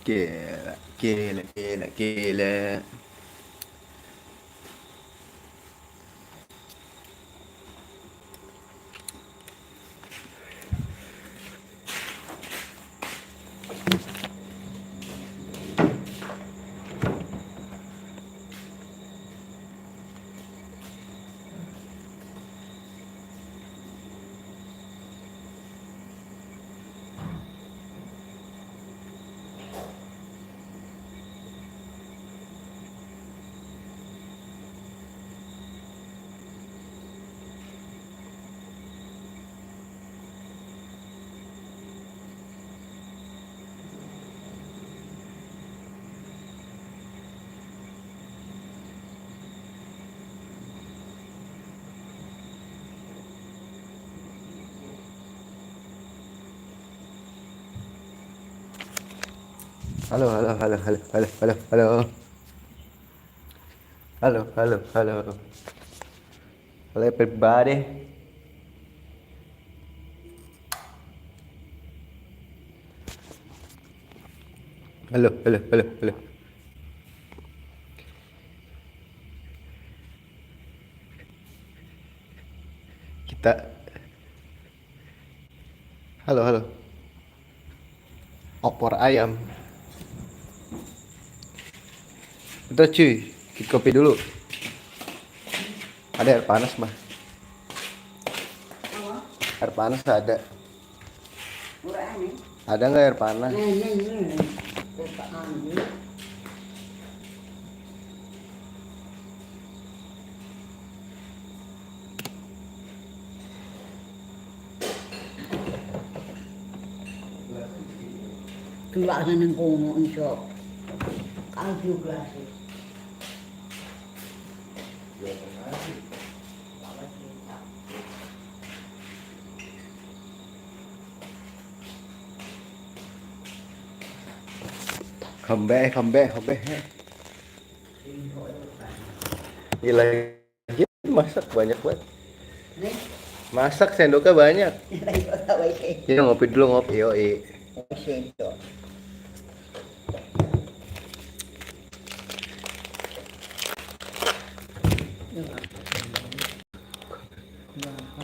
Gila, gila, gila, gila. Halo, halo, halo, halo, halo, halo, halo. Halo, halo, halo. Halo everybody. Halo, halo, halo, halo. Kita halo, halo. Opor ayam. Bentar cuy, kita kopi dulu. Ada air panas, mah. Air panas ada. Ada nggak air panas? Keluar ng puno ang shop. Kalyo glasses. Come back. Gila, masak banyak banget. Masak sendoknya banyak. Ini ngopi dulu, ngopi. Yoi.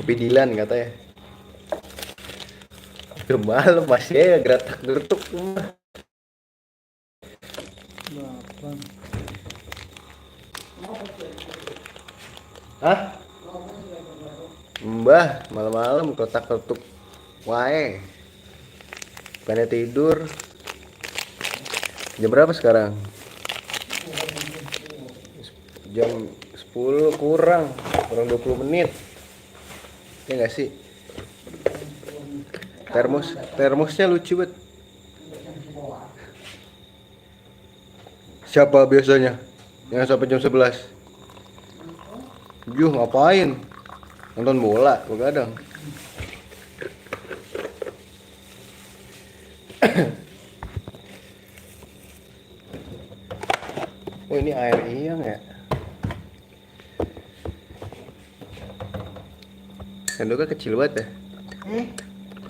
Kopi Dilan katanya. Udah malam masih ya geratak gertuk. Hah? Mbah, malam-malam kotak-kotuk wae. Bukannya tidur. Jam berapa sekarang? Jam 10 kurang 20 menit. Ya nggak sih? Termosnya lucu banget. Siapa biasanya? Yang sampai jam 11. Yuh, ngapain? Nonton bola, begadang. Oh, ini air iyang ya? Sendoknya kecil banget ya?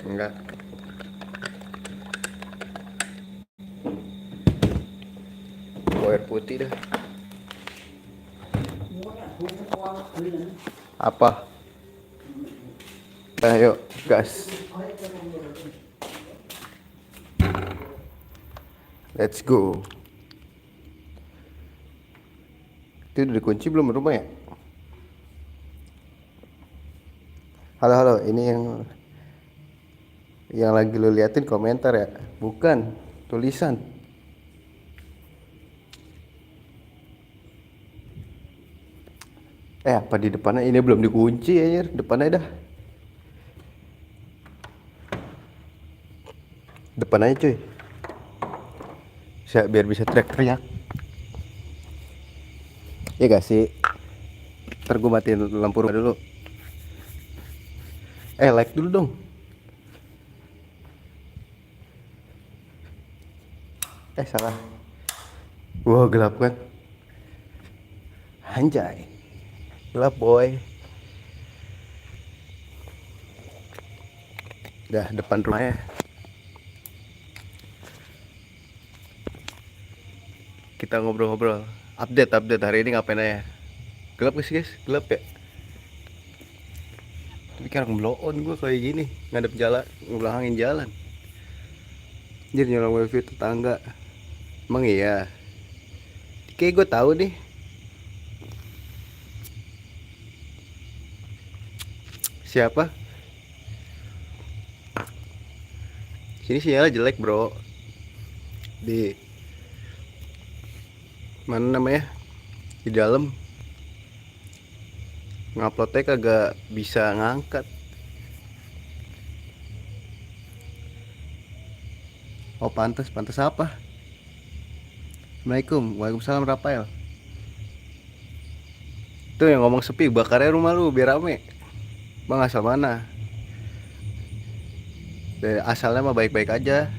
Enggak. Air putih dah. Apa? Ayo, gas. Let's go. Itu udah dikunci belum rumah ya? Halo, halo. Ini yang lagi lu liatin komentar ya? Bukan, tulisan. Apa di depannya ini belum dikunci ya? Depannya dah. Depan aja cuy. Biar bisa teriak-teriak. Ya gak sih? Ntar gue matiin lampu rumah dulu. Like dulu dong. Salah. Wah, gelap kan? Anjay. Gelap boy. Dah depan rumahnya. kita ngobrol-ngobrol. Update hari ini ngapain aja. Gelap gak sih guys? Gelap ya? Tapi kan blow on gue kayak gini, ngadep jalan, ngebelakangin jalan. Jadi nyolong wifi tetangga. Emang iya? Kayak gue tahu nih. Siapa? Sini sinyalnya jelek bro. Di mana namanya? Di dalam. Nguploadnya kagak bisa ngangkat. Oh pantas apa? Assalamualaikum, waalaikumsalam Rafael. Tuh yang ngomong sepi, bakarnya rumah lu biar rame. Bang asal mana? Asalnya mah baik-baik aja.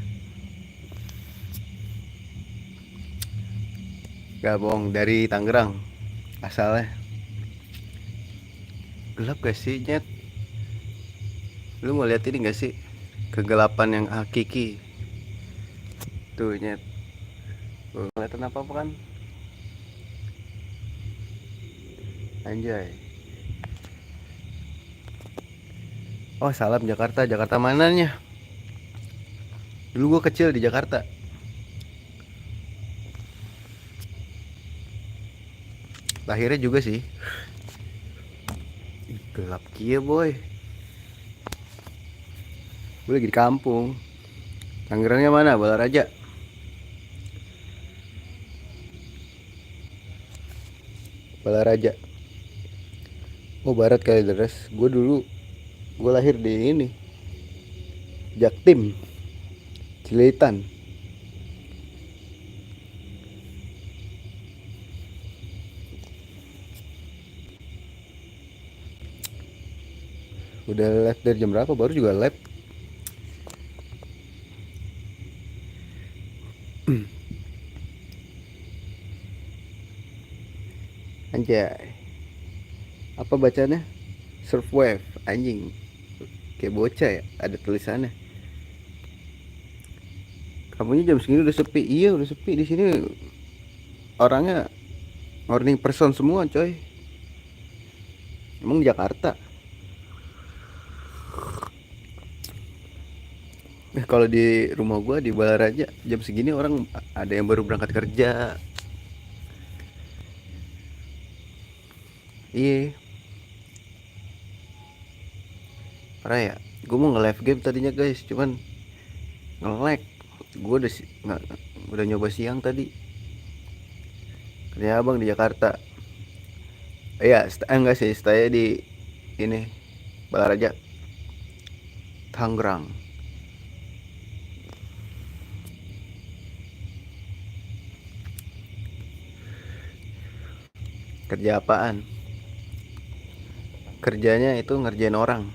Gak bohong, dari Tangerang asalnya. Gelap gak sih Nyet? Lu mau lihat ini gak sih? Kegelapan yang hakiki. Tuh Nyet, kelihatan apa kan? Anjay. Oh salam Jakarta. Jakarta mananya? Dulu gua kecil di Jakarta. Lahirnya juga sih. Ih, gelap kia boy. Gue lagi di kampung. Tangerangnya mana? Balaraja. Balaraja. Oh barat kali deres. Gue lahir di ini, Jaktim, Cililitan. Udah live dari jam berapa? Baru juga live. Anjay. Apa bacanya? Surfwave, anjing. Kayak bocah ya, ada tulisannya. Kamunya jam segini udah sepi. Iya, udah sepi di sini. Orangnya morning person semua, coy. Emang di Jakarta. Kalau di rumah gua di Balaraja jam segini orang ada yang baru berangkat kerja. Iya. Parah ya. Gue mau nge-live game tadinya guys, cuman nge-lag. Gue udah nyoba siang tadi. Kerja abang di Jakarta. Iya, enggak sih, stay di ini Balaraja, Tangerang. Kerja apaan? Kerjanya itu ngerjain orang.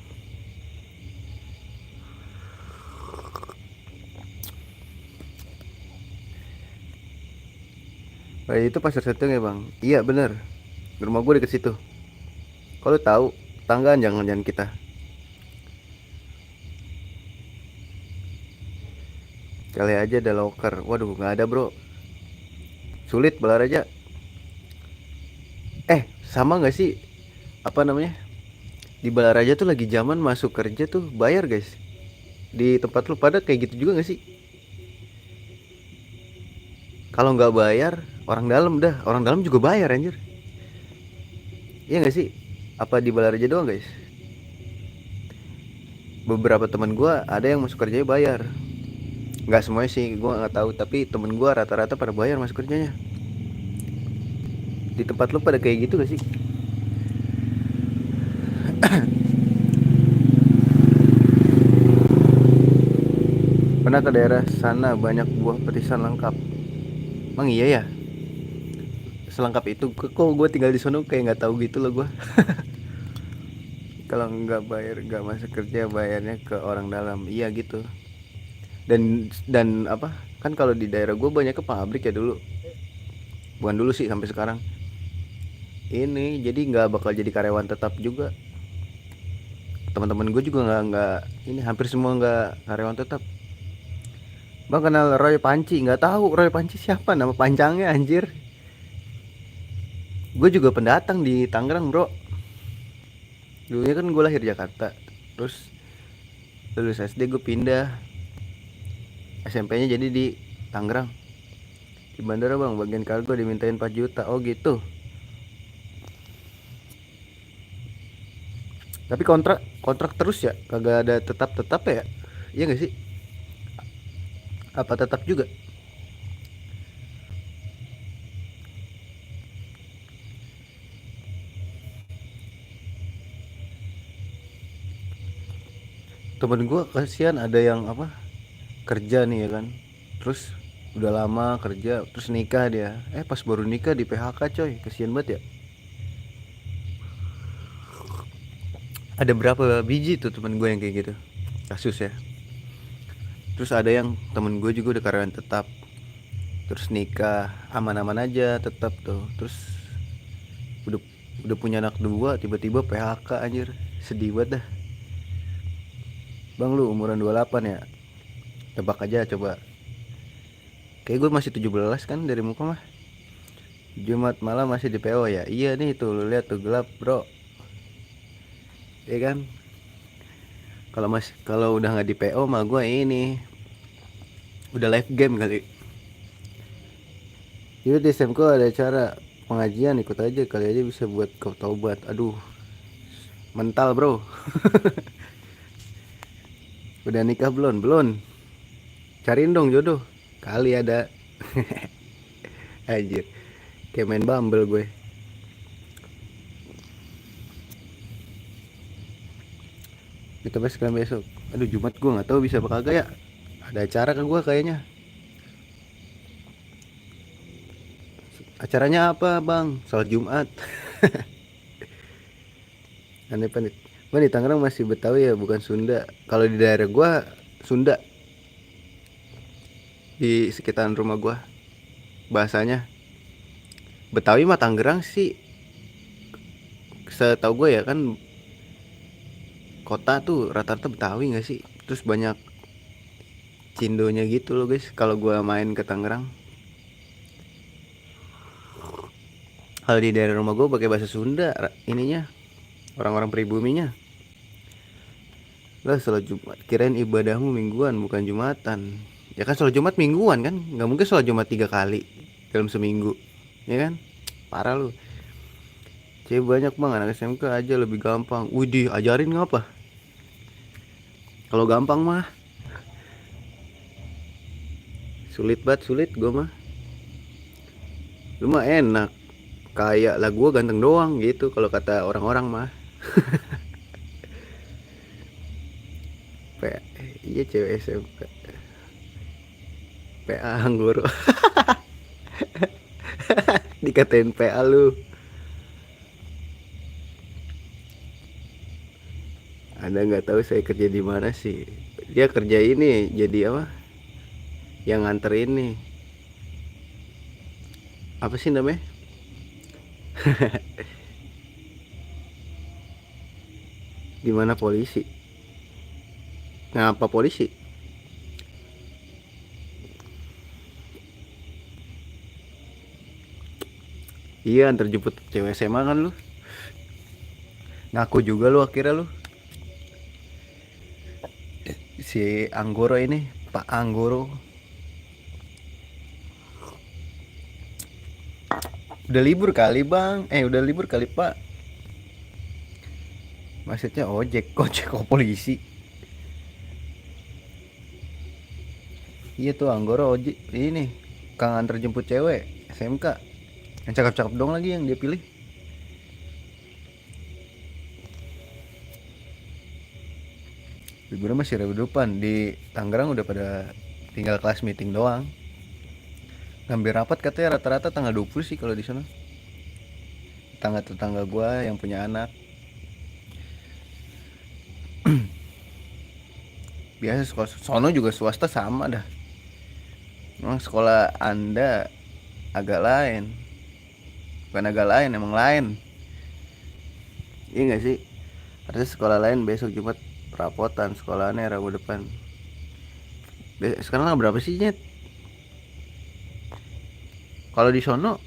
Oh, itu pasar Senteng ya bang? Iya bener. Rumah gue deket situ. Kalau tahu tanggaan jangan kita. Kali aja ada loker. Waduh nggak ada bro. Sulit Balaraja. Sama nggak sih? Apa namanya? Di Balaraja tuh lagi zaman masuk kerja tuh bayar guys. Di tempat lu pada kayak gitu juga nggak sih? Kalau nggak bayar orang dalam dah. Orang dalam juga bayar anjir. Iya nggak sih? Apa di Balaraja doang guys? Beberapa teman gue ada yang masuk kerjanya bayar. Nggak semuanya sih, gue nggak tahu. Tapi temen gue rata-rata pada bayar masuk kerjanya. Di tempat lu pada kayak gitu gak sih? Pernah ke daerah sana banyak buah petisan lengkap. Emang iya ya? Selengkap itu kok gue tinggal di sono kayak nggak tahu gitu loh gue. Kalau nggak bayar nggak masuk kerja bayarnya ke orang dalam. Iya gitu. Dan apa? Kan kalau di daerah gue banyak ke pabrik ya dulu. Bukan dulu sih sampai sekarang. Ini jadi nggak bakal jadi karyawan tetap juga. Teman-teman gue juga nggak ini hampir semua nggak karyawan tetap. Bang kenal Roy Panci? Nggak tahu Roy Panci siapa, nama panjangnya anjir. Gue juga pendatang di Tangerang bro. Dulunya kan gue lahir Jakarta, terus lulus SD gue pindah, SMP-nya jadi di Tangerang. Di bandara bang, bagian kargo dimintain 4 juta. Oh gitu. Tapi kontrak kontrak terus ya, kagak ada tetap ya? Iya nggak sih? Apa tetap juga? Temen gue kasihan ada yang apa, kerja nih ya kan, terus udah lama kerja terus nikah dia, pas baru nikah di PHK coy, kasihan banget ya. Ada berapa biji tuh temen gue yang kayak gitu kasus ya. Terus ada yang temen gue juga udah karyawan tetap, terus nikah aman-aman aja tetap tuh, terus udah udah punya anak dua tiba-tiba PHK anjir, sedih banget dah. Bang lu umuran 28 ya, tebak aja coba. Kayak gue masih 17 kan dari muka mah. Jumat malam masih di PO ya. Iya nih tuh lu lihat tuh gelap bro. Iya kan? Kalau udah nggak di PO mah gue ini udah live game kali. Jadi di SMK ada cara pengajian, ikut aja kali aja bisa buat kau taubat. Aduh, mental bro. Udah nikah belum? Belum. Cariin dong jodoh. Kali ada. Anjir. Kayak main Bumble gue. Kita bahas sekalian besok. Aduh Jumat gue nggak tahu bisa apa kagak ya. Ada acara ke gue kayaknya. Acaranya apa bang? Salat Jumat. Aneh panit. Gue di Tangerang masih Betawi ya, bukan Sunda. Kalau di daerah gue Sunda, di sekitaran rumah gue bahasanya. Betawi mah Tangerang sih. Setahu gue ya kan, kota tuh rata-rata Betawi nggak sih? Terus banyak cindonya gitu loh guys. Kalau gue main ke Tangerang, kalau di daerah rumah gue pakai bahasa Sunda ininya, orang-orang pribuminya. Lah sholat Jumat, kirain ibadahmu mingguan bukan Jumatan. Ya kan sholat Jumat mingguan kan, nggak mungkin sholat Jumat 3 kali dalam seminggu, ya kan? Parah lu. Cewek banyak bang, anak SMK aja lebih gampang. Widih, ajarin ngapa? Kalau gampang mah sulit banget, sulit gue mah. Lu mah enak, kayak lah gue ganteng doang gitu kalau kata orang-orang mah. Iya cewek SMK PA Anggoro. Dikatain PA lu. Anda nggak tahu saya kerja di mana sih? Dia kerja ini jadi apa? Yang nganter ini. Apa sih namanya? Di mana polisi? Ngapa polisi? Iya antar jemput cewek SMA kan lu. Ngaku juga lu akhirnya lu. Si Anggoro ini, Pak Anggoro. Udah libur kali bang, udah libur kali pak. Maksudnya ojek kok polisi. Iya tuh Anggoro ojek ini, kang antar jemput cewek SMK. Yang cakep-cakep dong lagi yang dia pilih. Liburan masih Rabu depan di Tangerang udah pada tinggal kelas meeting doang. Ngambil rapat katanya rata-rata tanggal 20 sih kalau di sana. Tetangga-tetangga gua yang punya anak. Biasa sekolah sono juga swasta sama dah. Memang sekolah Anda agak lain. Bukan agak lain, emang lain. Iya gak sih? Harusnya sekolah lain besok Jumat perapotan, sekolahannya Rabu depan. Sekarang tanggal berapa sih, Nyet? Kalau di sono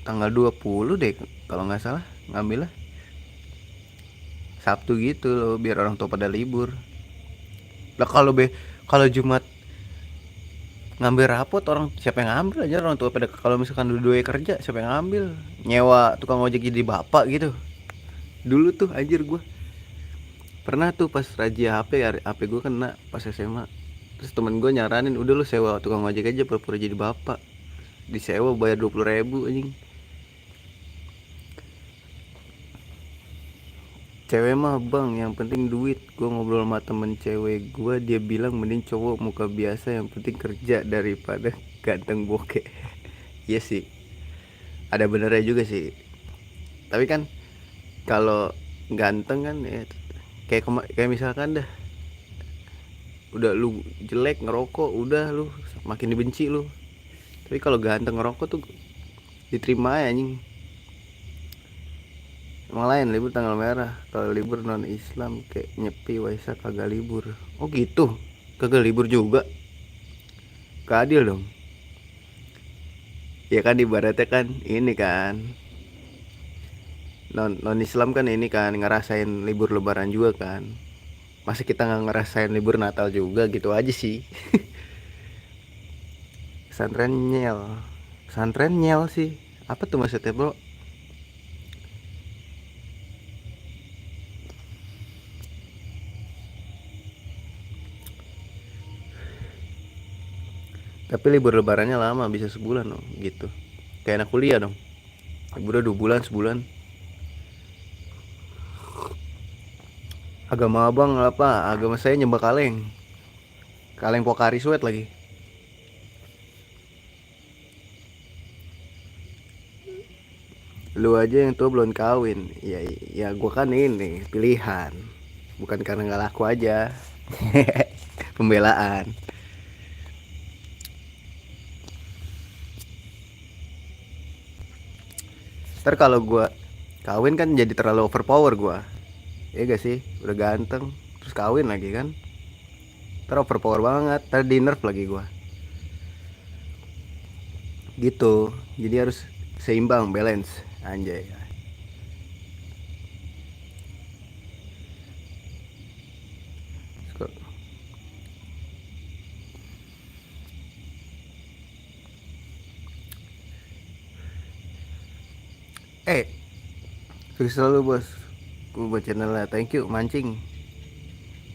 tanggal 20 deh kalau nggak salah ngambilnya. Sabtu gitu loh, biar orang tua pada libur. Lah kalau Jumat ngambil rapot, orang siapa yang ngambil aja, orang tua pada kalau misalkan dua-duanya kerja siapa yang ngambil? Nyewa tukang ojek jadi bapak gitu. Dulu tuh anjir gue pernah tuh pas razia HP gue kena pas SMA. Terus temen gue nyaranin, udah lu sewa tukang ojek aja pura-pura jadi bapak. Disewa bayar 20.000 anjing. Cewek mah bang, yang penting duit. Gue ngobrol sama temen cewek gue, dia bilang mending cowok muka biasa yang penting kerja daripada ganteng bokeh. Iya sih, ada benernya juga sih. Tapi kan kalau ganteng kan ya, kayak misalkan dah udah lu jelek ngerokok, udah lu makin dibenci lu. Tapi kalau ganteng ngerokok tuh diterima ya anjing. Emang lain libur tanggal merah. Kalau libur non Islam kayak Nyepi, Waisak kagak libur. Oh gitu, kagak libur juga. Keadil dong. Ya kan ibaratnya kan ini kan non Islam kan ini kan ngerasain libur lebaran juga kan. Masa kita nggak ngerasain libur Natal juga, gitu aja sih. Pesantren nyel. Pesantren nyel sih. Apa tuh maksudnya, Bro? Tapi libur lebarannya lama, bisa sebulan dong gitu. Kayak anak kuliah dong. Liburnya 2 bulan, sebulan. Agama abang apa? Agama saya nyembah kaleng. Kaleng Pokari Sweat lagi. Lu aja yang tua belum kawin. Ya gua kan ini pilihan. Bukan karena nggak laku aja. Pembelaan. Ntar kalau gua kawin kan jadi terlalu overpower gua. Ya gak sih? Udah ganteng, terus kawin lagi kan? Ntar overpower banget, ntar di nerf lagi gua. Gitu. Jadi harus seimbang, balance. Anjay. Eh, sukses selalu bos. Gue buat channelnya. Thank you mancing.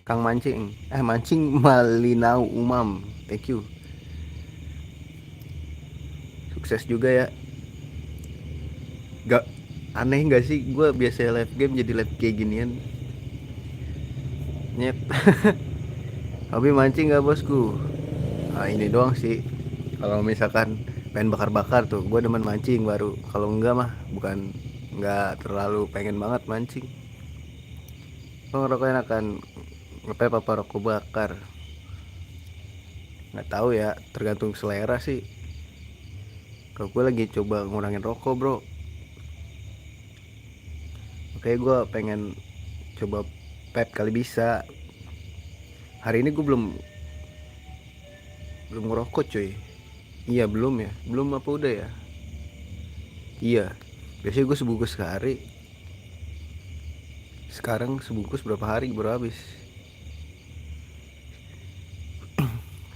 Kang mancing. Mancing Malinau Umam. Thank you. Sukses juga ya. Gak aneh gak sih gue biasa live game jadi live kayak ginian. Nyet. Hobi mancing gak bosku? Ini doang sih. Kalau misalkan pengen bakar-bakar tuh gue demen mancing baru. Kalau enggak mah bukan, nggak terlalu pengen banget mancing. Lo ngerokok enakan ngepe apa rokok bakar? Nggak tahu ya, tergantung selera sih. Kalau gue lagi coba ngurangin rokok bro, makanya gue pengen coba vape kali bisa. Hari ini gue belum ngerokok cuy. Iya belum ya, belum apa udah ya? Iya, biasanya gue sebungkus sehari. Sekarang sebungkus berapa hari baru habis.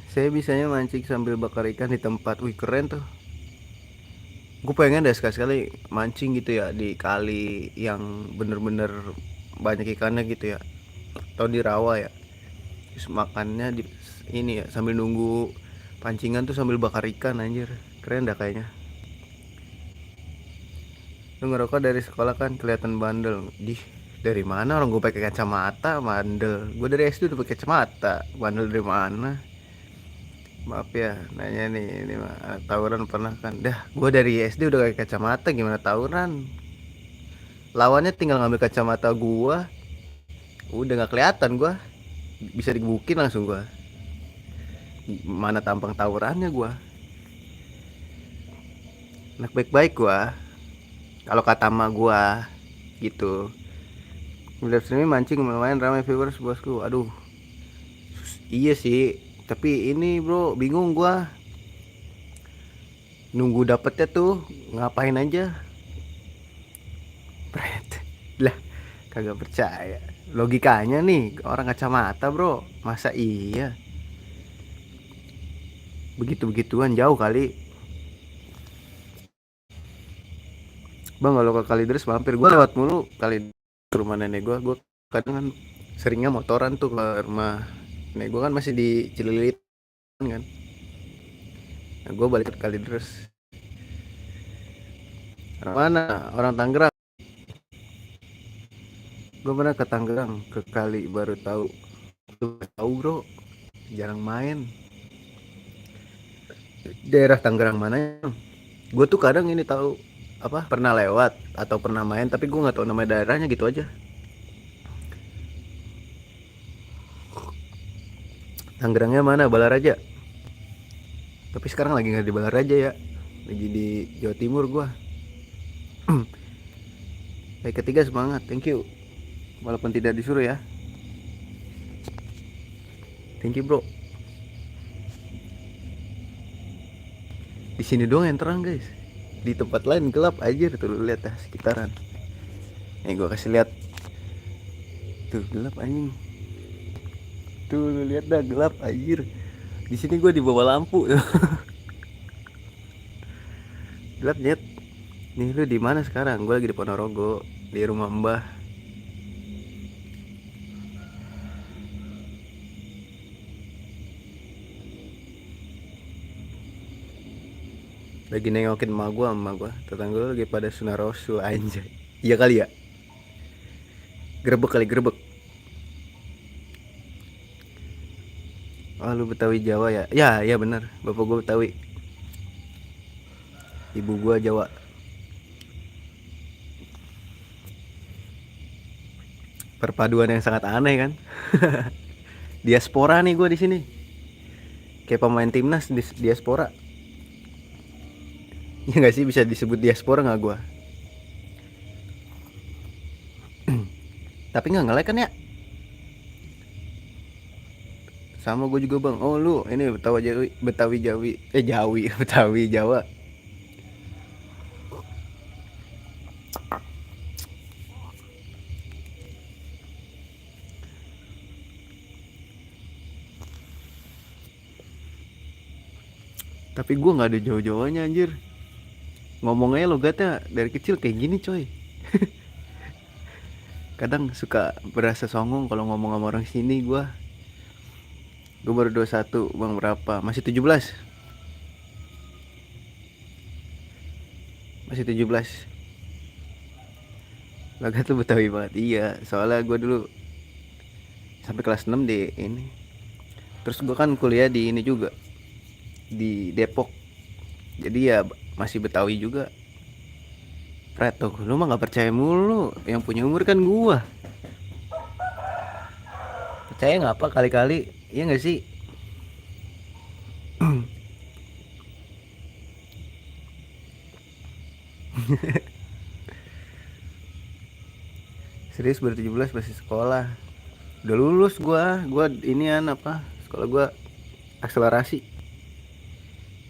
Saya bisanya mancing sambil bakar ikan di tempat. Wih keren tuh. Gue pengen deh sekali-sekali mancing gitu ya di kali yang bener-bener banyak ikannya gitu ya, atau di rawa ya. Terus makannya di ini ya, sambil nunggu pancingan tuh sambil bakar ikan, anjir keren dah kayaknya. Lu ngerokok dari sekolah kan kelihatan bandel. Dari mana orang gue pakai kacamata bandel? Gue dari SD udah pakai kacamata, bandel dari mana? Maaf ya nanya nih, ini mah tawuran pernah kan? Dah, gue dari SD udah pakai kacamata, gimana tawuran? Lawannya tinggal ngambil kacamata gue, udah nggak kelihatan gue, bisa digebukin langsung gue. Mana tampang tawurannya gue? Anak baik-baik gue, kalau kata ma gue gitu. Live streaming mancing lumayan ramai viewers bosku. Aduh, iya sih. Tapi ini bro, bingung gua nunggu dapetnya tuh ngapain aja. Pret. Lah, kagak percaya. Logikanya nih orang kacamata bro, masa iya begitu-begituan jauh kali. Bang kalau ke Kalideres mampir, gue lewat mulu kali ke rumah nenek gue kadang kan seringnya motoran tuh ke rumah nenek gue kan masih di Cililitan kan. Nah, gue balik ke Kalideres. Orang mana? Orang Tangerang. Gue pernah ke Tangerang, ke Kali baru tahu. Tuh tahu bro, jarang main. Daerah Tangerang mana? Gue tuh kadang ini tahu apa pernah lewat atau pernah main tapi gue nggak tahu nama daerahnya gitu aja. Tangerangnya mana? Balaraja. Tapi sekarang lagi nggak di Balaraja ya, lagi di Jawa Timur gue. Baik ketiga semangat, thank you. Walaupun tidak disuruh ya, thank you bro. Di sini doang yang terang guys, di tempat lain gelap aja tuh, lu lihat dah sekitaran. Nih gue kasih lihat tuh gelap anjing, tuh lu lihat dah gelap anjir. Di sini gue di bawah lampu. Gelap nyet. Nih lu di mana sekarang? Gue lagi di Ponorogo, di rumah Mbah. Lagi nengokin emak gue. Tetangga lu lagi pada sunarasul anjay. Iya kali ya. Grebek kali grebek. Oh lu Betawi Jawa ya? Ya ya bener. Bapak gue Betawi. Ibu gue Jawa. Perpaduan yang sangat aneh kan? Diaspora nih gue di sini. Kayak pemain timnas di diaspora. Ya nggak sih, bisa disebut diaspora nggak gue? Tapi nggak nge-like kan ya? Sama gue juga bang. Oh lu ini Betawi Jawi, Betawi Jawi, Jawi, Betawi Jawa. Tapi gue nggak ada jauh-jauhnya anjir. Ngomongnya logatnya dari kecil kayak gini coy. Kadang suka berasa songong kalau ngomong sama orang sini gue. Gue baru 21, bang berapa? Masih 17. Masih 17. Logat tuh Betawi banget. Iya, soalnya gue dulu sampai kelas 6 di ini. Terus gue kan kuliah di ini juga, di Depok. Jadi ya masih Betawi juga. Fred tuh, lu mah nggak percaya mulu. Yang punya umur kan gua. Percaya nggak apa kali-kali? Iya nggak sih? Serius baru 17 masih sekolah. Udah lulus gua inian apa? Sekolah gua akselerasi.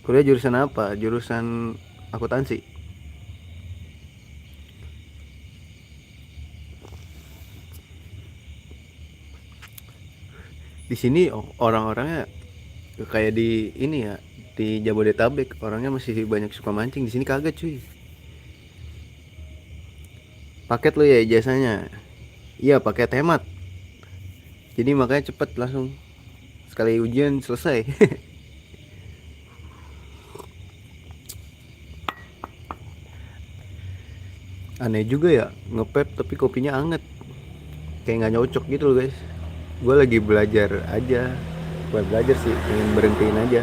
Kuliah jurusan apa? Jurusan akuntansi. Di sini orang-orangnya kayak di ini ya, di Jabodetabek orangnya masih banyak suka mancing. Di sini kagak cuy. Paket lo ya ijazahnya. Iya paket hemat. Jadi makanya cepet langsung sekali ujian selesai. Aneh juga ya, ngepep tapi kopinya anget. Kayak nggak nyocok gitu loh guys. Gue lagi belajar aja. Bukan belajar sih, pengen berhentiin aja.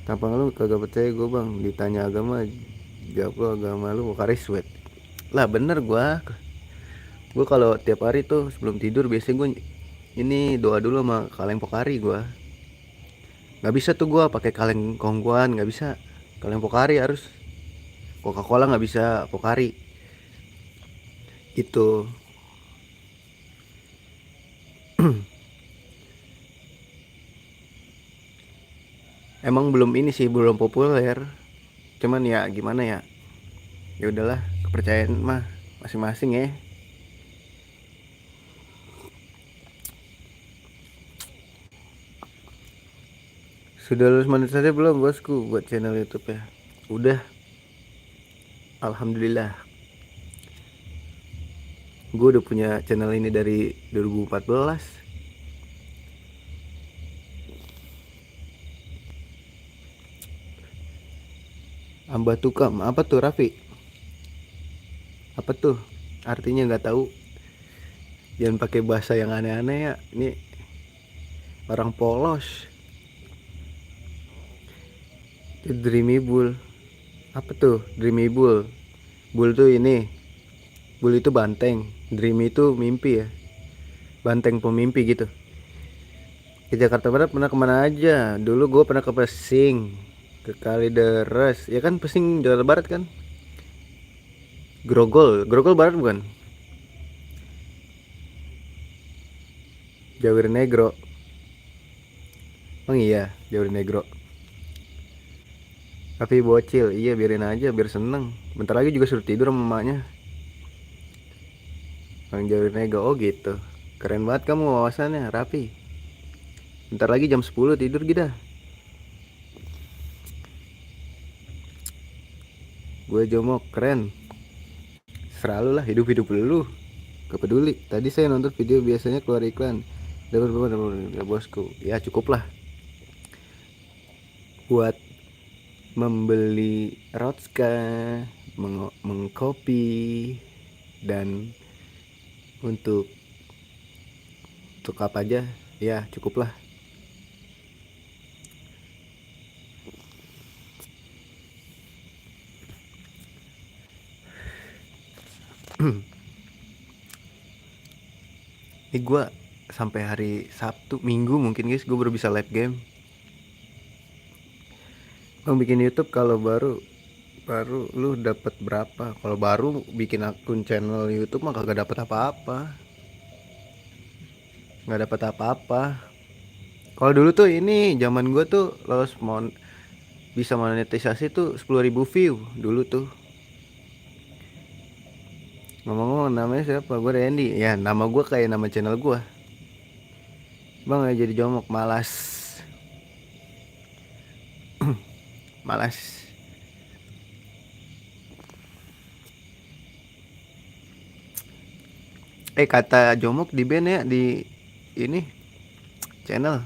Tampang lu kagak percaya gue bang. Ditanya agama, jawab lu agama lu Pokari sweat. Lah bener gue kalau tiap hari tuh sebelum tidur biasanya gue ini doa dulu sama kaleng Pokari gue. Nggak bisa tuh gue pakai kaleng kongguan, nggak bisa. Kaleng Pokari harus. Coca-Cola nggak bisa Pokari. Gitu. Emang belum ini sih, belum populer. Cuman ya gimana ya? Ya udahlah, kepercayaan mah masing-masing ya. Sudah lulus monetisasi belum bosku buat channel YouTube ya? Udah, alhamdulillah. Gue udah punya channel ini dari 2014. Amba tukam, apa tuh Raffi? Apa tuh? Artinya nggak tahu. Jangan pakai bahasa yang aneh-aneh ya. Ini orang polos. Dreamy Bull. Apa tuh? Dreamy Bull. Bull tuh ini. Bull itu banteng. Dreamy itu mimpi ya. Banteng pemimpi gitu. Ke Jakarta Barat pernah kemana aja? Dulu gue pernah ke Pesing, ke Kalideres. Ya kan Pesing Jakarta Barat kan? Grogol, Grogol Barat bukan? Jawir Negro. Oh iya, Jawir Negro. Tapi bocil, iya biarin aja biar seneng. Bentar lagi juga suruh tidur sama emaknya. Bang Jawir Negro, oh gitu. Keren banget kamu wawasannya, rapi. Bentar lagi jam 10 tidur gitu. Gue jomok, keren. Selalu lah, hidup-hidup dulu. Gak peduli. Tadi saya nonton video biasanya keluar iklan. Dapat berapa bosku? Ya cukup lah. Buat membeli Rotska, mengkopi, dan untuk apa aja ya cukup lah. Ini gue sampai hari Sabtu Minggu mungkin guys gue baru bisa live game. Bang bikin YouTube kalau baru lu dapat berapa? Kalau baru bikin akun channel YouTube mah kagak dapat apa-apa. Nggak dapat apa-apa. Kalau dulu tuh ini zaman gue tuh bisa monetisasi tuh 10.000 view dulu tuh. Ngomong-ngomong namanya siapa? Gue Randy. Ya nama gue kayak nama channel gue. Bang ya jadi jomok malas. Malas. Kata jomok di band ya di ini channel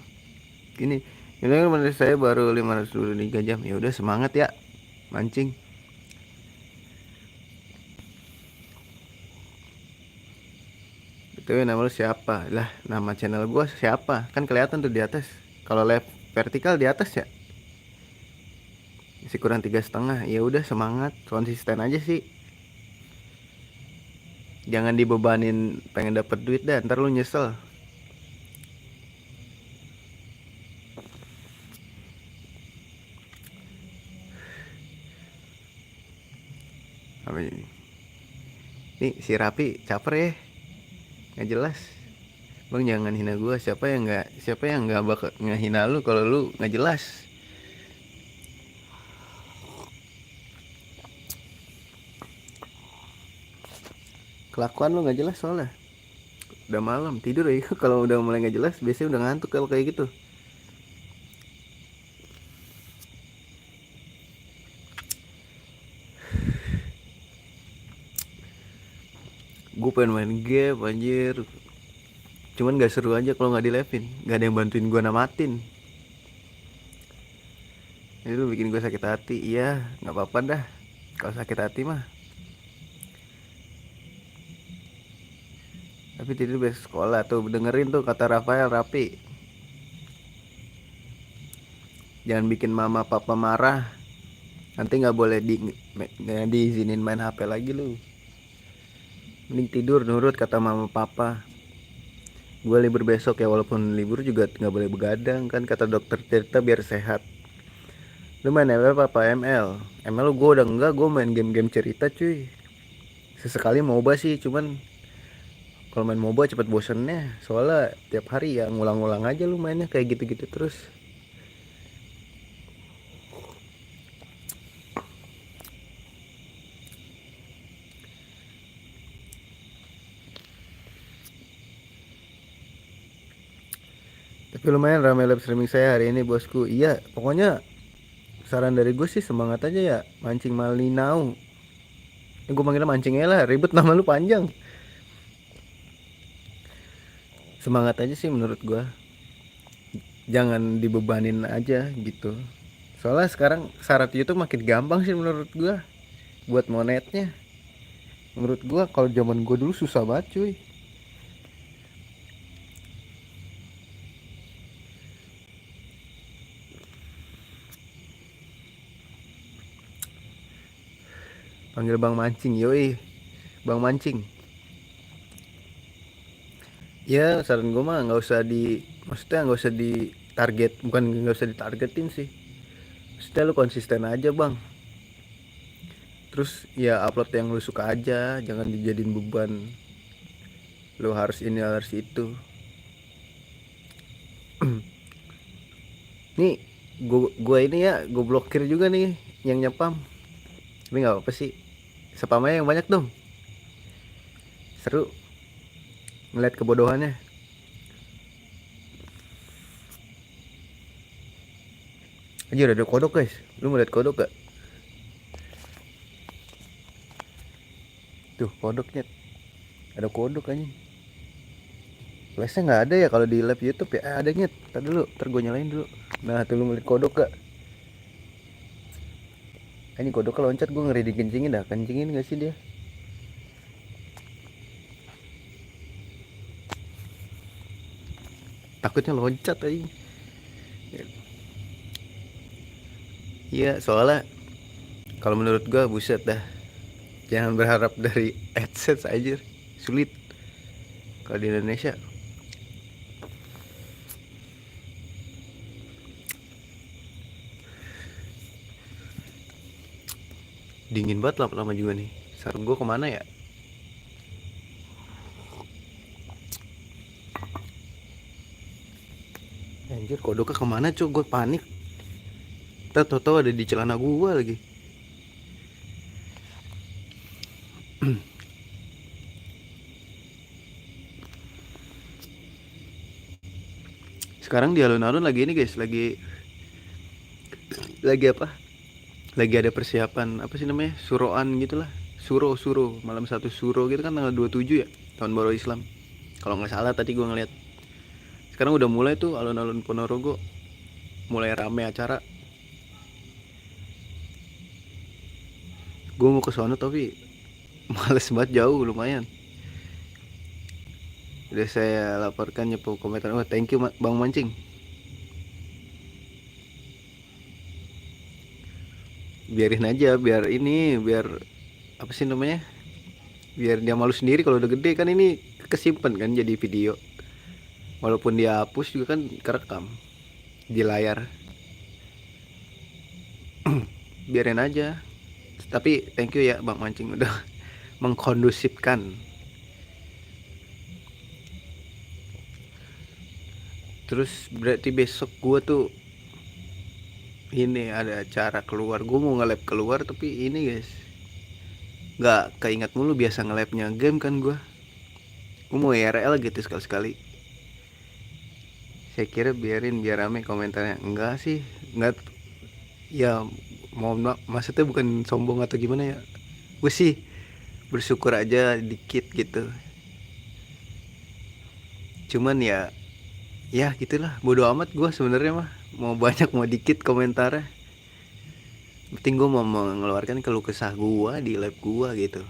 ini kan menurut saya baru 523 jam. Ya udah semangat ya mancing. Betul nama lu siapa? Lah nama channel gua siapa? Kan kelihatan tuh di atas. Kalau left vertikal di atas ya. Masih kurang 3,5. Ya udah semangat, konsisten aja sih. Jangan dibebanin pengen dapet duit dah, ntar lu nyesel. Apa ini? Nih si Rapi caper ya, nggak jelas. Bang jangan hina gua. Siapa yang nggak bakal ngehina lu kalau lu nggak jelas. Kelakuan lu nggak jelas soalnya. Udah malam tidur ya. Kalau udah mulai nggak jelas biasanya udah ngantuk kalau kayak gitu. Gue pengen main game anjir. Cuman gak seru aja kalau gak dilevin. Gak ada yang bantuin gue namatin. Itu bikin gue sakit hati. Iya gak apa-apa dah. Kalau sakit hati mah. Tapi tidur besok sekolah tuh. Dengerin tuh kata Rafael Rapi. Jangan bikin mama papa marah. Nanti gak boleh diizinin main HP lagi lu. Mending tidur nurut kata mama papa. Gue libur besok ya, walaupun libur juga gak boleh begadang kan kata dokter Tirta biar sehat. Lu main ML apa ML? ML gue udah enggak, gue main game-game cerita cuy. Sesekali MOBA sih, cuman Kalau main MOBA cepet bosennya, soalnya tiap hari ya ngulang-ngulang aja lu mainnya kayak gitu-gitu terus. Tapi lumayan ramai live streaming saya hari ini bosku. Iya, pokoknya saran dari gue sih semangat aja ya, mancing malinau. Gue manggilnya mancingnya lah, ribet nama lu panjang. Semangat aja sih menurut gue. Jangan dibebanin aja gitu. Soalnya sekarang syarat YouTube makin gampang sih menurut gue buat monetnya. Menurut gue kalau zaman gue dulu susah banget cuy. Panggil Bang Mancing, yoi. Bang Mancing. Ya saran gue mah nggak usah maksudnya nggak usah target, bukan nggak usah ditargetin sih. Maksudnya lu konsisten aja bang. Terus ya upload yang lu suka aja, jangan dijadiin beban. Lu harus ini harus itu. Nih, gua ini ya, gue blokir juga nih yang nyepam. Tapi nggak apa sih. Spamnya yang banyak dong. Seru ngeliat kebodohannya. Aja udah ada kodok guys. Lu mau liat kodok gak? Tuh kodoknya. Ada kodok anjing. Flashnya nggak ada ya kalau di live YouTube ya. Ada nyet. Ntar dulu, ntar gue nyalain dulu. Nah tuh lu ngeliat kodok gak? Ini kodok loncat, gue ngeri dikencingin dah. Kencingin gak sih dia? Takutnya loncat aja. Iya soalnya kalau menurut gue buset dah. Jangan berharap dari AdSense aja. Sulit kalau di Indonesia. Dingin banget lama-lama juga nih. Sarung gue kemana ya? Anjir kodoknya kemana cuy? Gue panik. Tau-tau ada di celana gue lagi. Sekarang di alun-alun lagi ini guys, lagi apa? Lagi ada persiapan apa sih namanya? Suroan gitulah. Suro malam satu suro gitu kan tanggal 27 ya, tahun baru Islam. Kalau nggak salah tadi gue ngeliat. Sekarang udah mulai tuh alun-alun Ponorogo mulai rame acara. Gue mau ke sono tapi males banget, jauh lumayan. Udah saya laporkan nyepu komentar. Oh thank you Bang Mancing. Biarin aja, biar apa sih namanya, biar dia malu sendiri kalau udah gede kan. Ini kesimpan kan jadi video, walaupun dia hapus juga kan kerekam di layar. Biarin aja. Tapi thank you ya Bang Mancing udah mengkondusifkan. Terus berarti besok gua tuh ini ada acara keluar. Gue mau nge-lab keluar tapi ini guys, nggak keinget mulu, biasa nge-labnya game kan gue mau IRL gitu sekali-sekali. Saya kira biar rame komentarnya. Enggak sih, enggak ya, mohon maaf, maksudnya bukan sombong atau gimana ya. Gue sih bersyukur aja dikit gitu. Cuman ya gitulah, bodo amat gue sebenarnya mah, mau banyak mau dikit komentarnya. Penting gue mau mengeluarkan keluh kesah gue di live gue gitu.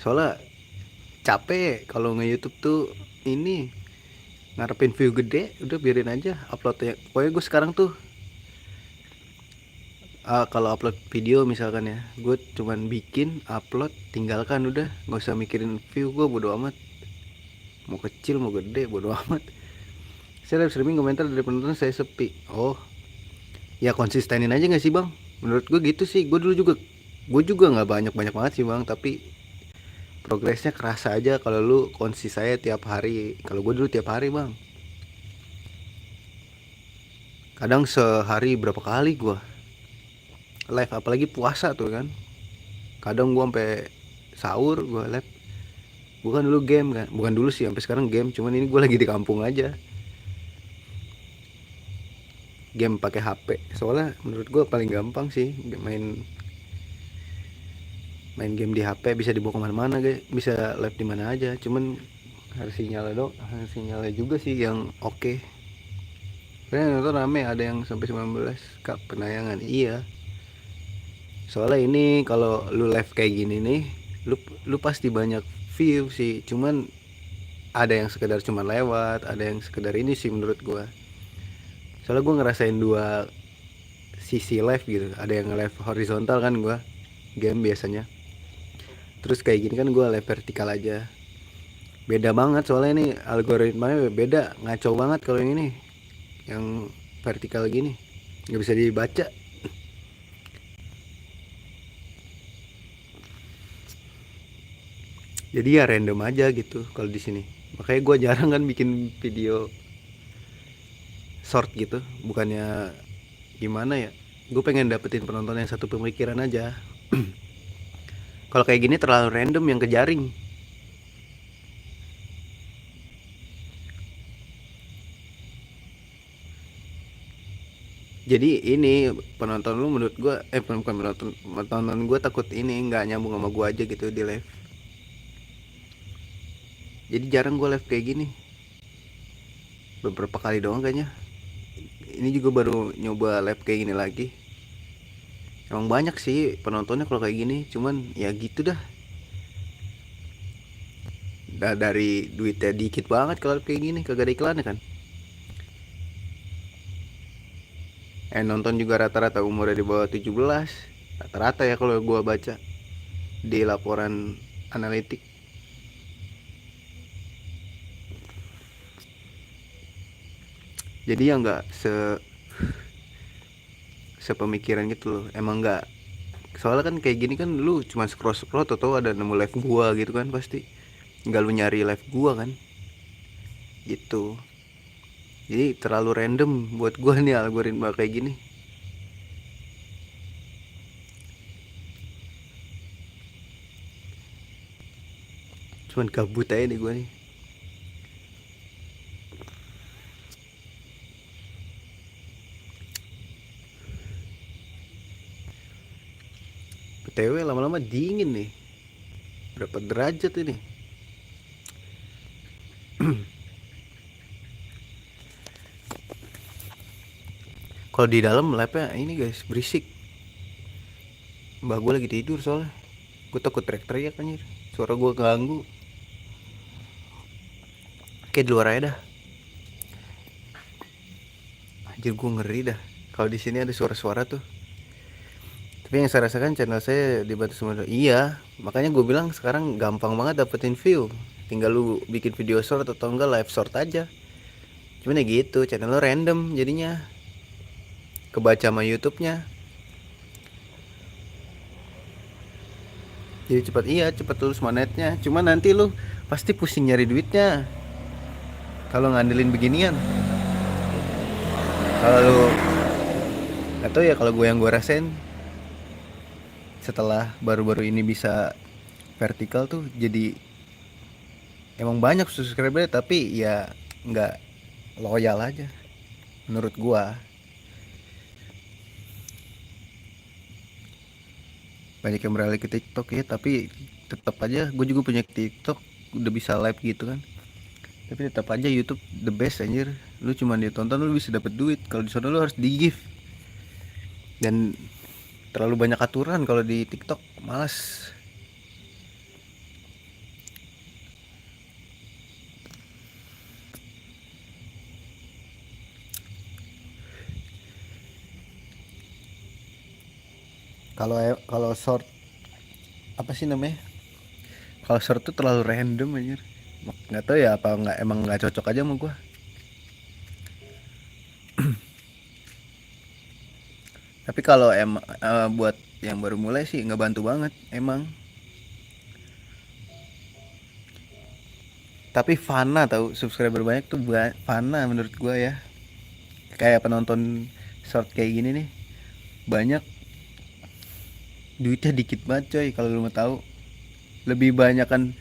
Soalnya capek kalau nge-YouTube tuh ini ngarepin view gede, udah biarin aja uploadnya. Pokoknya gue sekarang tuh kalau upload video misalkan ya, gue cuman bikin, upload, tinggalkan, udah nggak usah mikirin view. Gue bodo amat, mau kecil mau gede bodo amat. Saya live streaming komentar dari penonton saya sepi. Oh ya konsistenin aja nggak sih bang, menurut gue gitu sih. Gue dulu juga Gue juga nggak banyak banget sih bang, tapi progresnya kerasa aja kalau lu konsis saya tiap hari. Kalau gue dulu tiap hari bang, kadang sehari berapa kali gue live, apalagi puasa tuh kan. Kadang gue sampai sahur gue live. Gue kan dulu game kan, bukan dulu sih, sampai sekarang game. Cuman ini gue lagi di kampung aja, game pakai HP. Soalnya menurut gue paling gampang sih main main game di HP, bisa dibawa kemana-mana guys, bisa live di mana aja. Cuman harus sinyalnya dong, harus sinyalnya juga sih yang oke. Karena nonton rame, ada yang sampai 19 kak penayangan. Iya, soalnya ini kalau lu live kayak gini nih, lu pasti banyak view sih. Cuman ada yang sekedar cuman lewat, ada yang sekedar ini sih menurut gua. Soalnya gua ngerasain dua sisi live gitu. Ada yang live horizontal kan gua game biasanya, terus kayak gini kan gua live vertikal aja. Beda banget soalnya ini algoritmanya beda, ngaco banget kalau yang ini, yang vertikal gini nggak bisa dibaca. Jadi ya random aja gitu kalau di sini. Makanya gue jarang kan bikin video short gitu. Bukannya gimana ya, gue pengen dapetin penonton yang satu pemikiran aja. Kalau kayak gini terlalu random yang kejaring. Jadi ini penonton lu menurut gue, bukan penonton gue takut ini nggak nyambung sama gue aja gitu di live. Jadi jarang gue live kayak gini, beberapa kali doang kayaknya. Ini juga baru nyoba live kayak gini lagi. Emang banyak sih penontonnya kalau kayak gini, cuman ya gitu dah. Dari duitnya dikit banget kalau kayak gini, kagak ada iklannya kan. Nonton juga rata-rata umurnya di bawah 17. Rata-rata ya kalau gua baca di laporan analitik. Jadi ya nggak sepemikiran gitu loh. Emang nggak, soalnya kan kayak gini kan lu cuma scroll scroll atau ada nemu live gua gitu kan, pasti nggak lu nyari live gua kan gitu. Jadi terlalu random buat gua nih algoritma kayak gini. Cuman kabut aja nih gua nih. PTW lama-lama dingin nih. Berapa derajat ini? Kalau di dalam lapnya ini guys berisik. Mbak gue lagi tidur soalnya. Gue takut teriak-teriak anjir. Suara gue ganggu. Kayak di luar aja dah. Anjir gue ngeri dah. Kalau di sini ada suara-suara tuh. Tapi yang saya rasakan channel saya dibantu semua. Iya, makanya gue bilang sekarang gampang banget dapetin view. Tinggal lu bikin video short atau enggak live short aja. Cuman ya gitu, channel lo random jadinya. Kebaca sama YouTube-nya. Jadi cepat, iya cepat lulus manetnya. Cuman nanti lu pasti pusing nyari duitnya kalau ngandelin beginian. Kalau lu atau ya kalau gue yang gue rasain setelah baru-baru ini bisa vertikal tuh, jadi emang banyak subscriber tapi ya nggak loyal aja menurut gua. Banyak yang beralih ke TikTok ya, tapi tetap aja gue juga punya TikTok udah bisa live gitu kan, tapi tetap aja YouTube the best anjir. Lu cuma ditonton lu bisa dapet duit. Kalau di sana lu harus di give, dan terlalu banyak aturan kalau di TikTok, malas. Kalau short apa sih namanya, kalau short tuh terlalu random anjir. Nggak tahu ya apa nggak, emang nggak cocok aja sama gua. Tapi kalau buat yang baru mulai sih ngebantu banget emang. Tapi fana tahu subscriber banyak tuh fana menurut gua ya. Kayak penonton short kayak gini nih banyak, duitnya dikit banget coy kalau lu mau tahu. Lebih banyak kan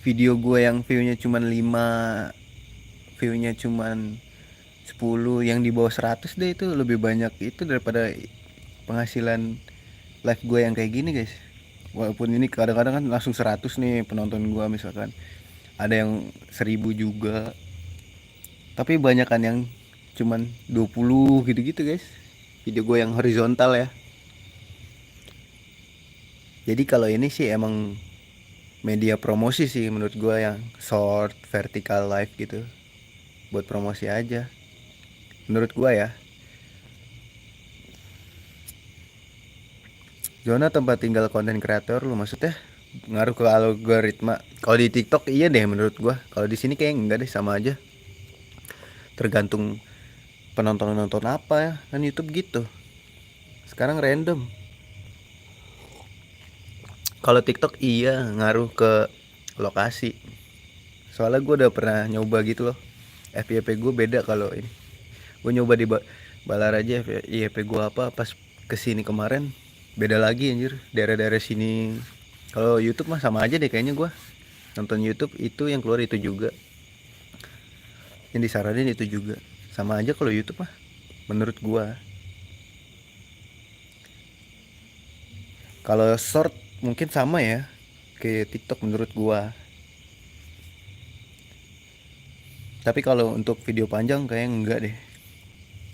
video gue yang view-nya cuman 5, view-nya cuman 10, yang di bawah 100 deh, itu lebih banyak itu daripada penghasilan live gue yang kayak gini guys. Walaupun ini kadang-kadang kan langsung 100 nih penonton gue misalkan, ada yang 1000 juga, tapi banyak kan yang cuman 20 gitu-gitu guys, video gue yang horizontal ya. Jadi kalau ini sih emang media promosi sih menurut gue, yang short vertical live gitu, buat promosi aja menurut gue ya. Zona tempat tinggal konten kreator lu maksudnya ngaruh ke algoritma. Kalau di TikTok iya deh menurut gua. Kalau di sini kayak enggak deh, sama aja. Tergantung penonton nonton apa ya. Kan YouTube gitu. Sekarang random. Kalau TikTok iya ngaruh ke lokasi. Soalnya gua udah pernah nyoba gitu loh. FYP gue beda kalau ini. Gue nyoba di Balaraja, FYP gue apa pas kesini kemarin beda lagi anjir. Daerah-daerah sini. Kalau YouTube mah sama aja deh kayaknya gua. Nonton YouTube itu yang keluar itu juga, yang disaranin itu juga, sama aja kalau YouTube mah menurut gua. Kalau short mungkin sama ya kayak TikTok menurut gua, tapi kalau untuk video panjang kayak enggak deh.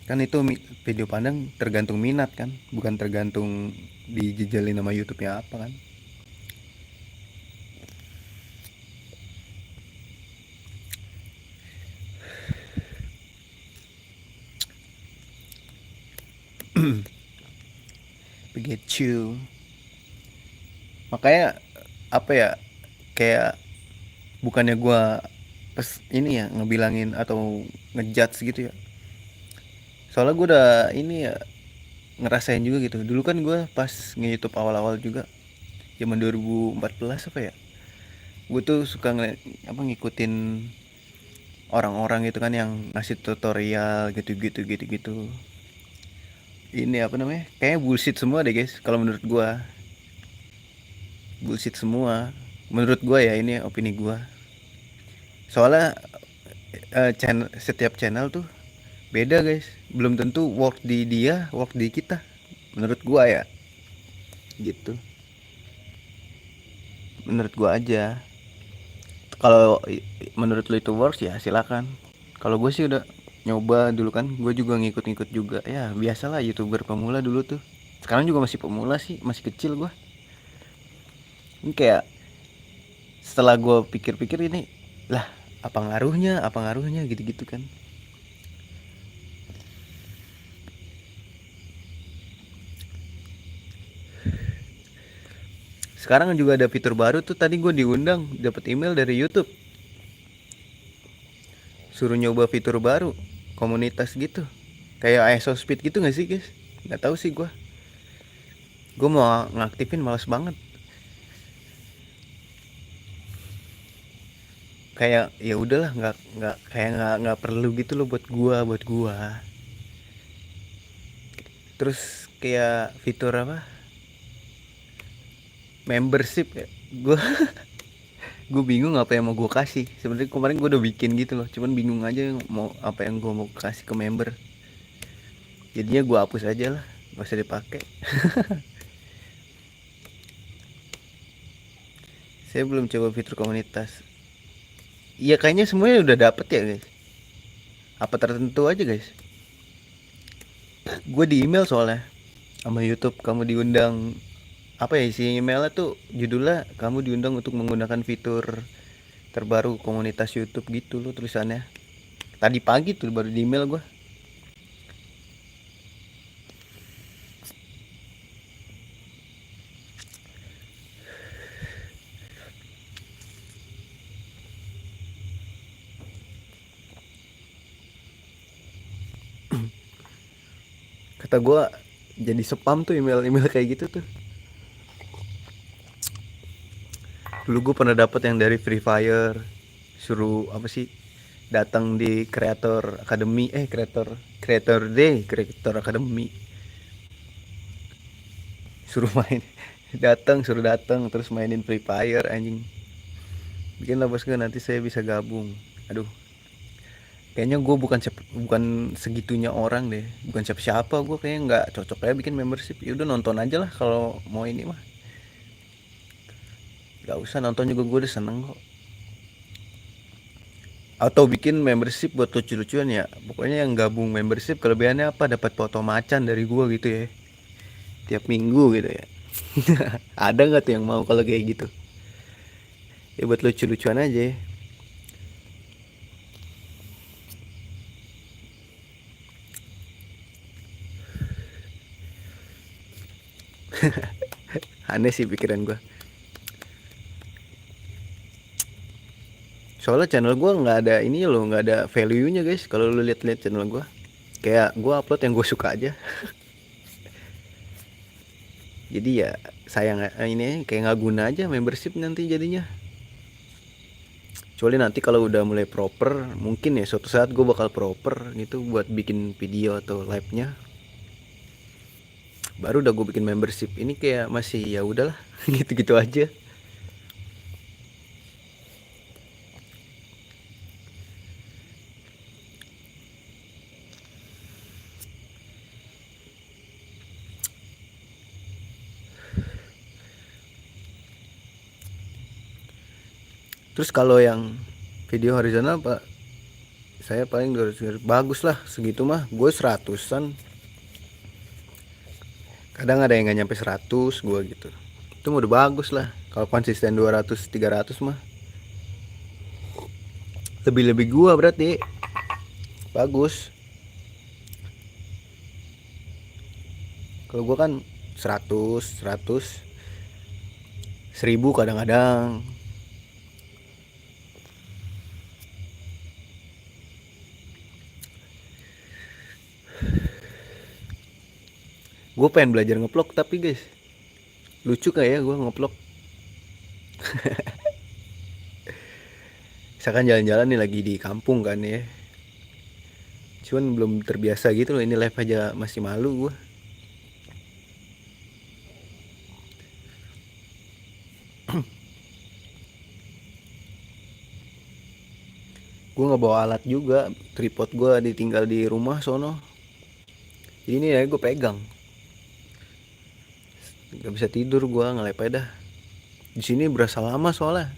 Kan itu video panjang tergantung minat kan, bukan tergantung dijejalin sama YouTube-nya apa kan. Begitu. Makanya apa ya, kayak bukannya gua pas ini ya ngebilangin atau ngejudge gitu ya. Soalnya gue udah ini ya ngerasain juga gitu. Dulu kan gue pas nge-YouTube awal-awal juga, zaman 2014 apa ya, gue tuh suka ngikutin orang-orang gitu kan yang ngasih tutorial gitu-gitu gitu-gitu. Ini apa namanya, kayaknya bullshit semua deh guys kalau menurut gue. Bullshit semua menurut gue ya, ini opini gue. Soalnya setiap channel tuh beda guys, belum tentu work di dia work di kita menurut gue ya gitu. Menurut gue aja, kalau menurut lo itu works ya silakan. Kalau gue sih udah nyoba dulu kan, gue juga ngikut-ngikut juga ya, biasalah youtuber pemula dulu tuh. Sekarang juga masih pemula sih, masih kecil gue. Ini kayak setelah gue pikir-pikir ini lah, apa ngaruhnya gitu-gitu kan. Sekarang juga ada fitur baru tuh, tadi gue diundang dapat email dari YouTube suruh nyoba fitur baru komunitas gitu, kayak ISO speed gitu nggak sih guys? Nggak tahu sih gue mau ngaktifin males banget. Kayak ya udahlah, nggak kayak nggak perlu gitu loh buat gua. Terus kayak fitur apa, membership ya, gua gue bingung apa yang mau gue kasih. Sebenarnya kemarin gue udah bikin gitu loh, cuman bingung aja mau apa yang gue mau kasih ke member. Jadinya gue hapus aja lah, nggak usah dipakai. Saya belum coba fitur komunitas. Iya kayaknya semuanya udah dapet ya guys, apa tertentu aja guys. Gue di email soalnya sama YouTube, kamu diundang, apa ya isi emailnya tuh, judulnya kamu diundang untuk menggunakan fitur terbaru komunitas YouTube gitu loh tulisannya. Tadi pagi tuh baru di email gue. Kata gue jadi spam tuh email kayak gitu tuh. Dulu gue pernah dapet yang dari Free Fire, suruh apa sih, datang di Creator Academy, Creator Academy, suruh main. Suruh datang terus mainin Free Fire anjing. Bikin lah bos gue, nanti saya bisa gabung. Aduh, kayaknya gue bukan segitunya orang deh, bukan siapa-siapa, gue kayaknya nggak cocok kayak bikin membership. Ya udah nonton aja lah kalau mau ini mah, nggak usah nonton juga, gue udah seneng kok. Atau bikin membership buat lucu-lucuan ya, pokoknya yang gabung membership kelebihannya apa, dapat foto macan dari gue gitu ya, tiap minggu gitu ya. Ada nggak tuh yang mau kalau kayak gitu? Ya buat lucu-lucuan aja. Aneh sih pikiran gue. Soalnya channel gue nggak ada ini loh, nggak ada value nya guys. Kalau lu lihat-lihat channel gue, kayak gue upload yang gue suka aja. Jadi ya sayang, ini kayak nggak guna aja membership nanti jadinya. Kecuali nanti kalau udah mulai proper, mungkin ya suatu saat gue bakal proper gitu buat bikin video atau live nya, baru udah gue bikin membership. Ini kayak masih ya udahlah, gitu-gitu aja. Terus kalau yang video horizontal pak, saya paling 200 bagus lah, segitu mah gue 100-an. Kadang ada yang nggak nyampe 100 gue gitu. Itu udah bagus lah. Kalau konsisten 200 300 mah lebih gue berarti bagus. Kalau gue kan 100 1000 kadang-kadang. Gue pengen belajar ngeplok tapi guys, lucu kayak ya gue ngeplok. Misalkan jalan-jalan nih lagi di kampung kan ya, cuman belum terbiasa gitu loh, ini live aja masih malu gue. Gue nggak bawa alat juga, tripod gue ditinggal di rumah sono. Ini ya gue pegang, nggak bisa tidur gue nge-live aja dah. Di sini berasa lama soalnya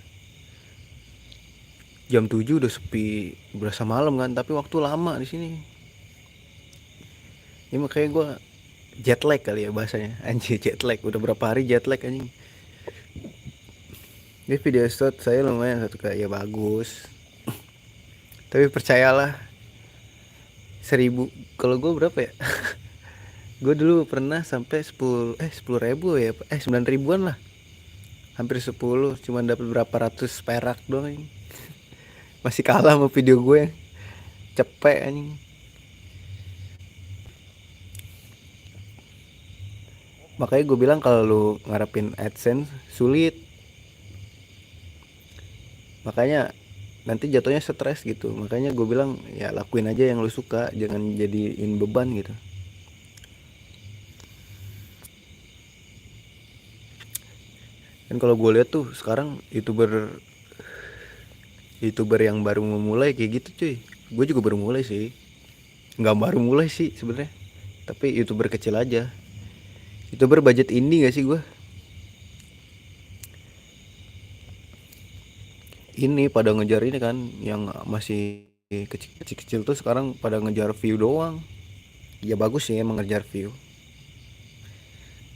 jam 7 udah sepi, berasa malam kan, tapi waktu lama di sini. Ini makanya gue jet lag kali ya bahasanya, anjir jet lag, udah berapa hari jet lag anjing. Ini video shot saya lumayan satu kali ya, bagus. Tapi percayalah, 1000, kalau gue berapa ya? Gue dulu pernah sampai 10 ribu ya, 9 ribuan lah, hampir 10, cuman dapat berapa ratus perak doang. Masih kalah sama video gue yang cepet anjing. Makanya gue bilang kalau lu ngarepin AdSense sulit, makanya nanti jatuhnya stres gitu. Makanya gue bilang ya lakuin aja yang lu suka, jangan jadiin beban gitu. Dan kalau gue lihat tuh sekarang youtuber yang baru memulai kayak gitu cuy. Gue juga baru mulai sih, nggak baru mulai sih sebenarnya, tapi youtuber kecil aja, youtuber budget indie gak sih gue. Ini pada ngejar ini kan, yang masih kecil-kecil tuh sekarang pada ngejar view doang. Ya bagus sih emang ngejar view,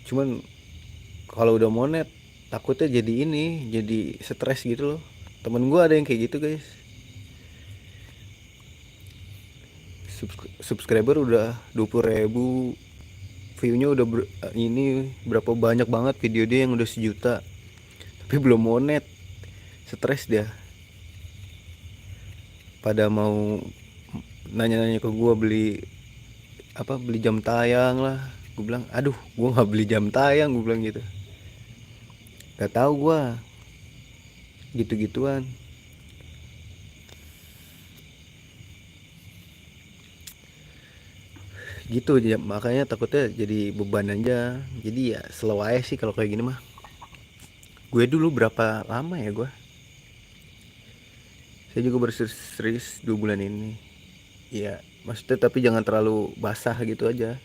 cuman kalau udah monet takutnya jadi stres gitu loh. Temen gue ada yang kayak gitu guys, subscriber udah 20.000, viewnya udah ini berapa banyak banget video dia yang udah 1 juta, tapi belum monet. Stres dia, pada mau nanya-nanya ke gua beli jam tayang lah, Gue bilang, aduh, gue nggak beli jam tayang, gue bilang gitu. Gak tahu gue gitu-gituan. Gitu ya, makanya takutnya jadi beban aja. Jadi ya slow aja sih kalau kayak gini mah. Gue dulu berapa lama ya gue? Saya juga berserius 2 bulan ini. Iya, maksudnya tapi jangan terlalu basah gitu aja.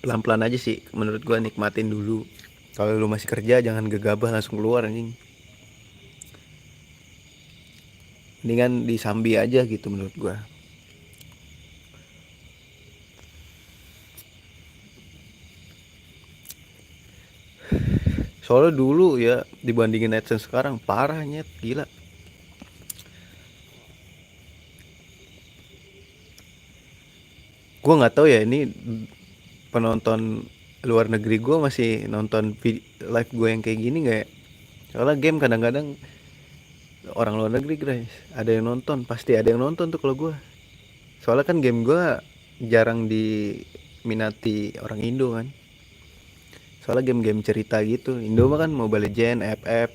Pelan-pelan aja sih menurut gue, nikmatin dulu. Kalau lu masih kerja jangan gegabah langsung keluar anjing. Mendingan disambi aja gitu menurut gue. Soalnya dulu ya dibandingin AdSense sekarang parah nyet, gila. Gue nggak tahu ya ini penonton luar negeri gue masih nonton live gue yang kayak gini nggak ya? Soalnya game kadang-kadang orang luar negeri guys ada yang nonton, pasti ada yang nonton tuh kalau gue. Soalnya kan game gue jarang diminati orang Indo kan. Soalnya game-game cerita gitu. Indo mah kan Mobile Legend, FF.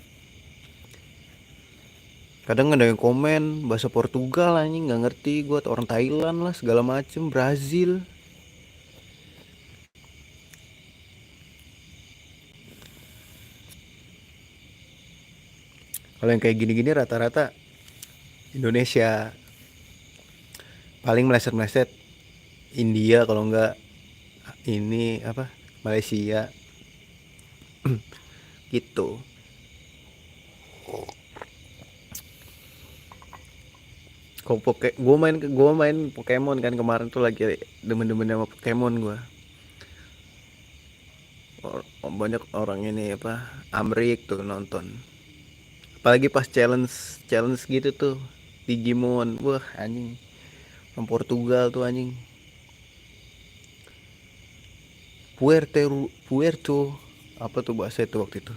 Kadang ada yang komen bahasa Portugal anjing nggak ngerti gue, atau orang Thailand lah segala macem, Brazil. Kalau yang kayak gini-gini rata-rata Indonesia, paling meleset-meleset India, kalau enggak ini apa, Malaysia gitu. Kok gue main Pokemon kan kemarin tuh, lagi demen-demen sama Pokemon gue. Banyak orang ini apa, Amrik tuh nonton, apalagi pas challenge challenge gitu tuh, Digimon, wah anjing, orang Portugal tuh anjing. Puerto apa tuh bahasa itu waktu itu.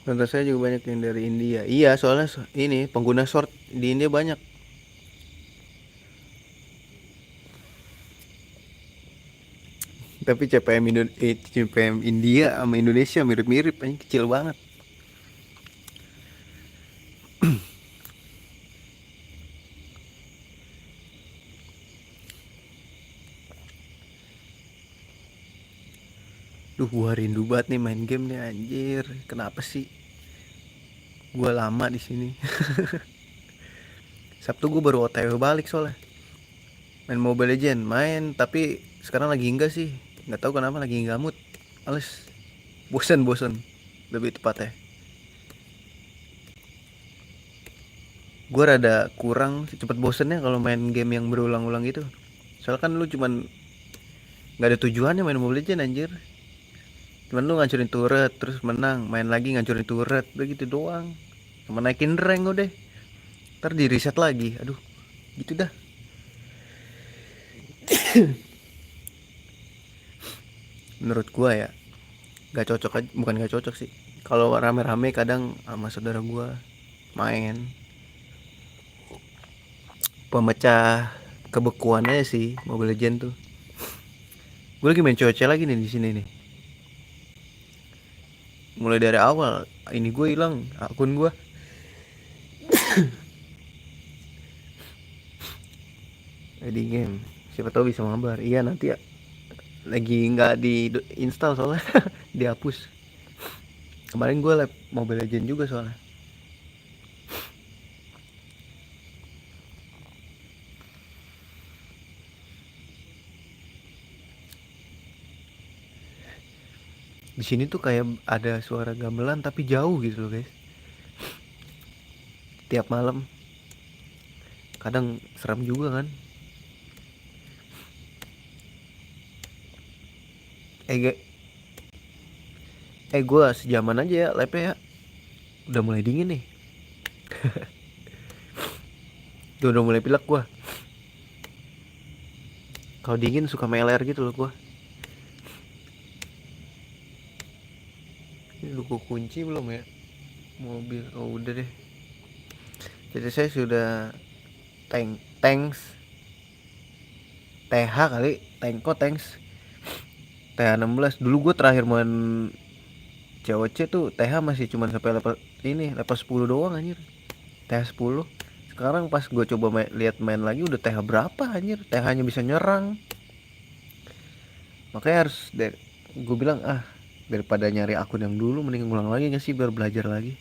Nonton saya juga banyak yang dari India. Iya, soalnya ini pengguna short di India banyak. Tapi CPM India sama Indonesia mirip-mirip, anjing kecil banget. Duh, gua rindu banget nih main game nih anjir. Kenapa sih? Gua lama di sini. Sabtu gua baru OTW balik soalnya. Main Mobile Legend, main tapi sekarang lagi enggak sih. Nggak tahu kenapa lagi enggak mood. Males. Bosen. Lebih tepatnya. Gua rada kurang cepet bosennya kalau main game yang berulang-ulang gitu. Soalnya kan lu cuman nggak ada tujuannya main Mobile Legend anjir. Cuman lu ngancurin turret terus menang, main lagi ngancurin turret, udah gitu doang. Sama naikin rank udah. Ntar di reset lagi. Aduh, gitu dah. Menurut gua ya, gak cocok aja, bukan gak cocok sih. Kalau rame-rame kadang sama saudara gua main, pemecah kebekuannya sih Mobile Legend tuh. Gue lagi main COC lagi nih di sini nih. Mulai dari awal ini gue hilang akun gue. Di game. Siapa tahu bisa mabar. Iya nanti ya. Lagi nggak di install soalnya dihapus. Kemarin gue live Mobile Legend juga soalnya. Di sini tuh kayak ada suara gamelan tapi jauh gitu loh guys. Tiap malam. Kadang seram juga kan. Eh, gue sejaman aja ya live ya. Udah mulai dingin nih. Udah mulai pilek gue. Kalau dingin suka meler gitu loh gue. Ini lu kunci belum ya? Mobil. Oh udah deh. Jadi saya sudah thanks TH kali, Tengko Thanks. TH 16 dulu gue terakhir main COC tuh TH masih cuman sampai level 10 doang anjir. TH 10. Sekarang pas gue coba lihat main lagi udah TH berapa anjir, TH-nya bisa nyerang. Makanya harus gue bilang daripada nyari akun yang dulu mending ngulang lagi nggak sih biar belajar lagi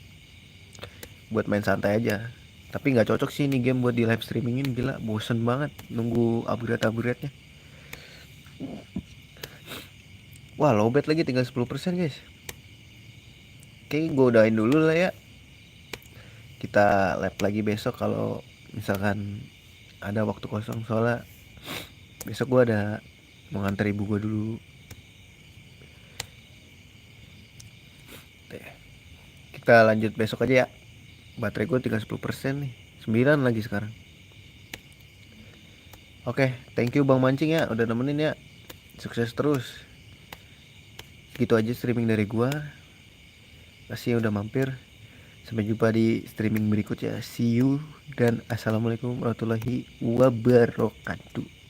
buat main santai aja. Tapi nggak cocok sih ini game buat di live streamingin, gila bosen banget nunggu upgrade nya. Wah lowbat lagi tinggal 10% guys. Oke gue udahin dulu lah ya, kita live lagi besok kalau misalkan ada waktu kosong, soalnya besok gue ada mau nganter ibu gue dulu. Kita lanjut besok aja ya, baterai gue tinggal 10% nih, 9 lagi sekarang. Oke, thank you Bang Mancing ya udah nemenin ya, sukses terus. Gitu aja streaming dari gua. Kasih ya udah mampir. Sampai jumpa di streaming berikutnya. See you dan assalamualaikum warahmatullahi wabarakatuh.